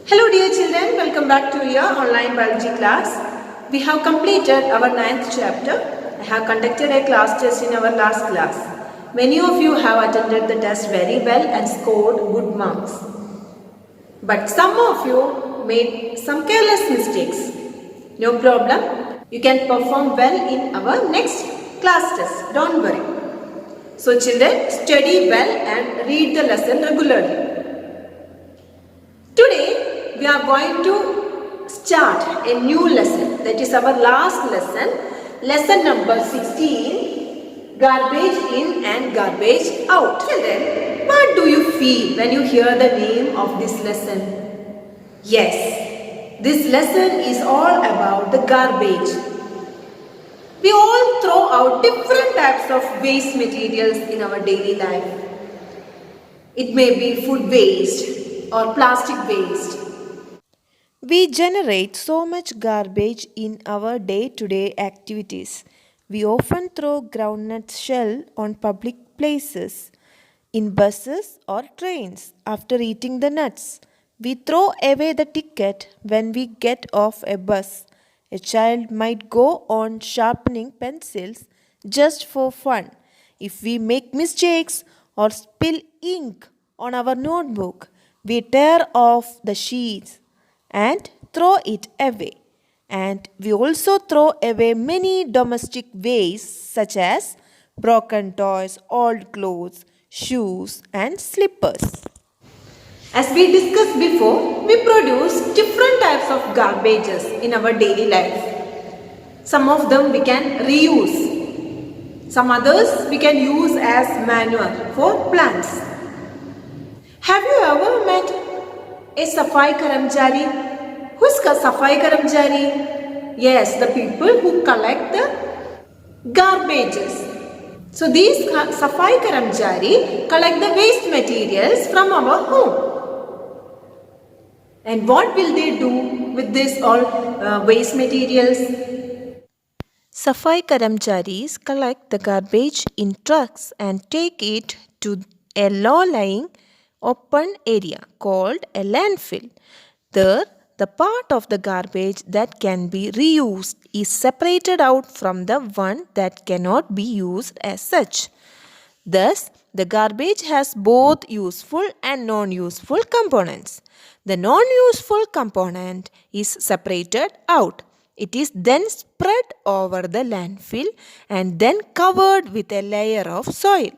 Hello dear children, welcome back to your online biology class. We have completed our 9th chapter. I have conducted a class test in our last class. Many of you have attended the test very well and scored good marks. But some of you made some careless mistakes. No problem. You can perform well in our next class test. Don't worry. So children, study well and read the lesson regularly. Today, we are going to start a new lesson. That is our last lesson. Lesson number 16. Garbage in and garbage out. Children, what do you feel when you hear the name of this lesson? Yes, this lesson is all about the garbage. We all throw out different types of waste materials in our daily life. It may be food waste or plastic waste. We generate so much garbage in our day-to-day activities. We often throw groundnut shell on public places, in buses or trains after eating the nuts. We throw away the ticket when we get off a bus. A child might go on sharpening pencils just for fun. If we make mistakes or spill ink on our notebook, we tear off the sheets and throw it away. And we also throw away many domestic waste such as broken toys, old clothes, shoes and slippers. As we discussed before, we produce different types of garbages in our daily life. Some of them we can reuse. Some others we can use as manure for plants. Have you ever met a Safai Karamchari? Who is Safai Karamchari? Yes, the people who collect the garbages. So these Safai Karamchari collect the waste materials from our home. And what will they do with this all waste materials? Safai Karamcharis collect the garbage in trucks and take it to a low-lying open area called a landfill. There, the part of the garbage that can be reused is separated out from the one that cannot be used as such. Thus, the garbage has both useful and non-useful components. The non-useful component is separated out. It is then spread over the landfill and then covered with a layer of soil.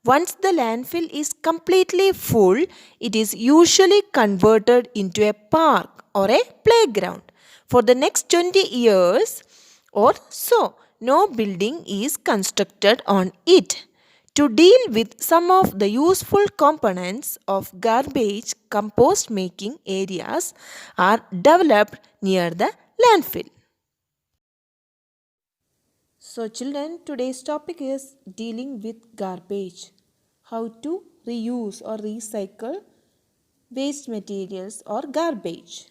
Once the landfill is completely full, it is usually converted into a park or a playground. For the next 20 years or so, no building is constructed on it. To deal with some of the useful components of garbage, compost making areas are developed near the landfill. So children, today's topic is dealing with garbage. How to reuse or recycle waste materials or garbage.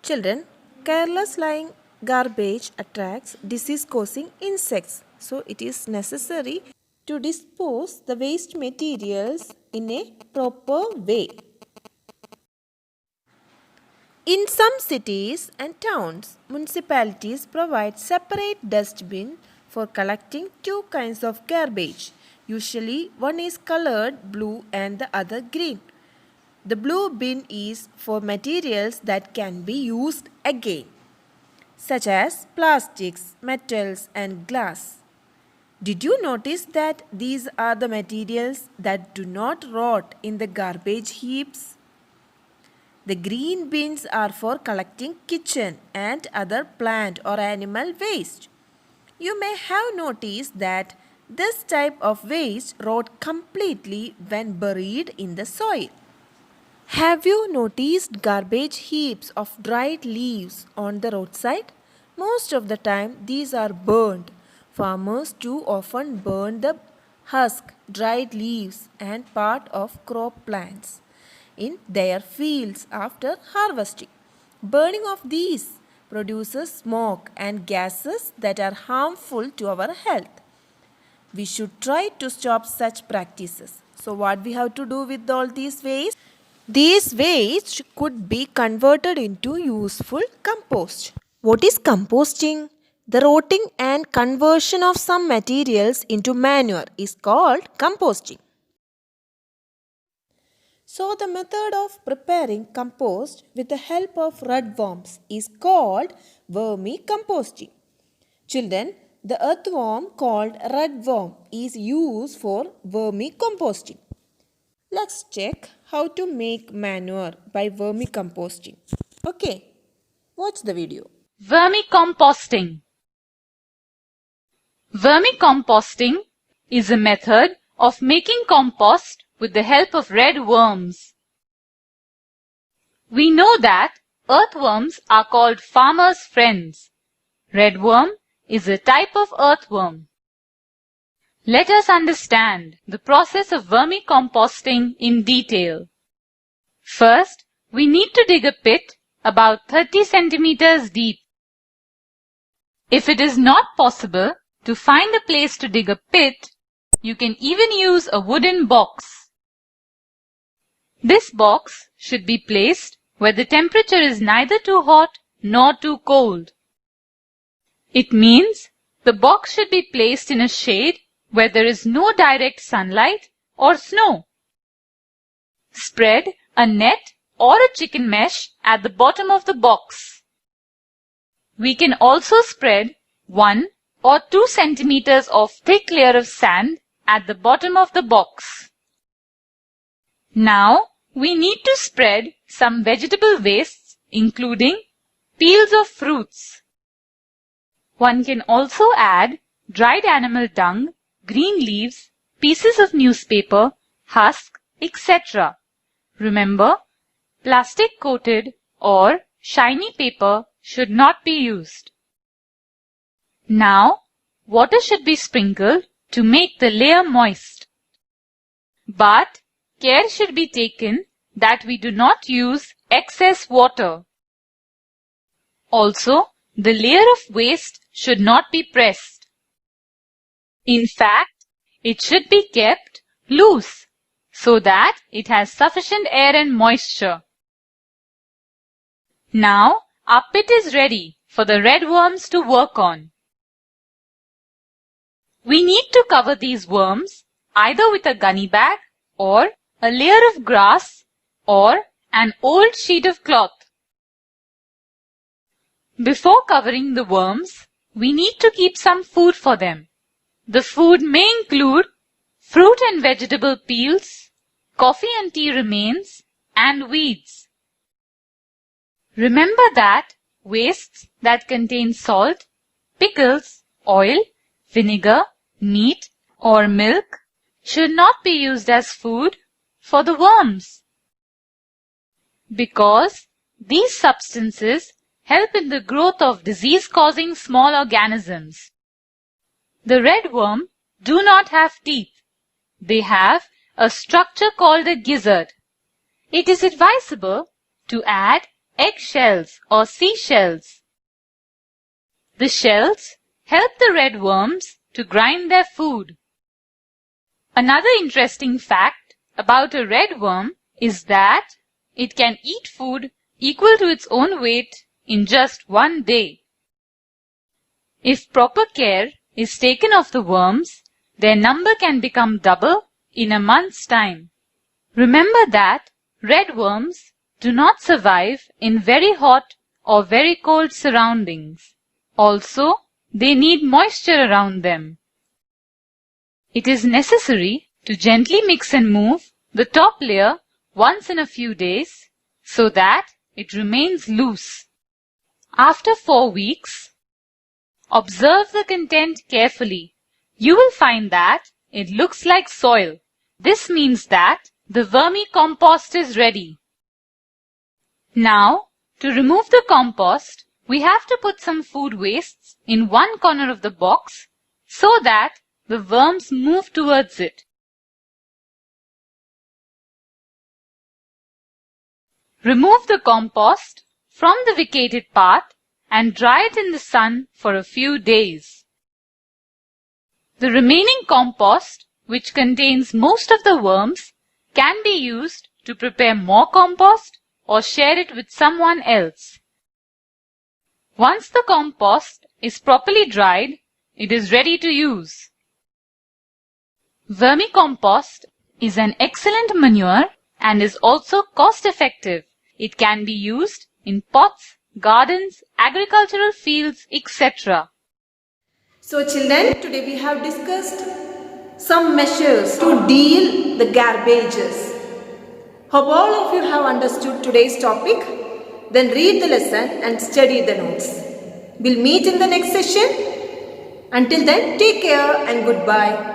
Children, careless lying garbage attracts disease-causing insects. So it is necessary to dispose the waste materials in a proper way. In some cities and towns, municipalities provide separate dustbins for collecting two kinds of garbage. Usually, one is colored blue and the other green. The blue bin is for materials that can be used again, such as plastics, metals, and glass. Did you notice that these are the materials that do not rot in the garbage heaps? The green bins are for collecting kitchen and other plant or animal waste. You may have noticed that this type of waste rot completely when buried in the soil. Have you noticed garbage heaps of dried leaves on the roadside? Most of the time these are burned. Farmers too often burn the husk, dried leaves and part of crop plants in their fields after harvesting. Burning of these produces smoke and gases that are harmful to our health. We should try to stop such practices. So what we have to do with all these waste? These waste could be converted into useful compost. What is composting? The rotting and conversion of some materials into manure is called composting. So, the method of preparing compost with the help of redworms is called vermicomposting. Children, the earthworm called redworm is used for vermicomposting. Let's check how to make manure by vermicomposting. Okay, watch the video. Vermicomposting. Vermicomposting is a method of making compost with the help of red worms. We know that earthworms are called farmers' friends. Redworm is a type of earthworm. Let us understand the process of vermicomposting in detail. First, we need to dig a pit about 30 centimeters deep. If it is not possible to find a place to dig a pit, you can even use a wooden box. This box should be placed where the temperature is neither too hot nor too cold. It means the box should be placed in a shade where there is no direct sunlight or snow. Spread a net or a chicken mesh at the bottom of the box. We can also spread 1 or 2 centimeters of thick layer of sand at the bottom of the box. Now, we need to spread some vegetable wastes, including peels of fruits. One can also add dried animal dung, green leaves, pieces of newspaper, husk, etc. Remember, plastic-coated or shiny paper should not be used. Now, water should be sprinkled to make the layer moist. But care should be taken that we do not use excess water. Also, the layer of waste should not be pressed. In fact, it should be kept loose so that it has sufficient air and moisture. Now, our pit is ready for the red worms to work on. We need to cover these worms either with a gunny bag or a layer of grass or an old sheet of cloth. Before covering the worms, we need to keep some food for them. The food may include fruit and vegetable peels, coffee and tea remains, and weeds. Remember that wastes that contain salt, pickles, oil, vinegar, meat, or milk should not be used as food for the worms, because these substances help in the growth of disease-causing small organisms. The red worm do not have teeth. They have a structure called a gizzard. It is advisable to add eggshells or seashells. The shells help the red worms to grind their food. Another interesting fact about a red worm is that it can eat food equal to its own weight in just one day. If proper care is taken of the worms, their number can become double in a month's time. Remember that red worms do not survive in very hot or very cold surroundings. Also, they need moisture around them. It is necessary to gently mix and move the top layer once in a few days so that it remains loose. After 4 weeks, observe the content carefully. You will find that it looks like soil. This means that the vermicompost is ready. Now, to remove the compost, we have to put some food wastes in one corner of the box so that the worms move towards it. Remove the compost from the vacated part and dry it in the sun for a few days. The remaining compost, which contains most of the worms, can be used to prepare more compost or share it with someone else. Once the compost is properly dried, it is ready to use. Vermicompost is an excellent manure and is also cost-effective. It can be used in pots, gardens, agricultural fields, etc. So children, today we have discussed some measures to deal the garbages. Hope all of you have understood today's topic. Then read the lesson and study the notes. We'll meet in the next session. Until then, take care and goodbye.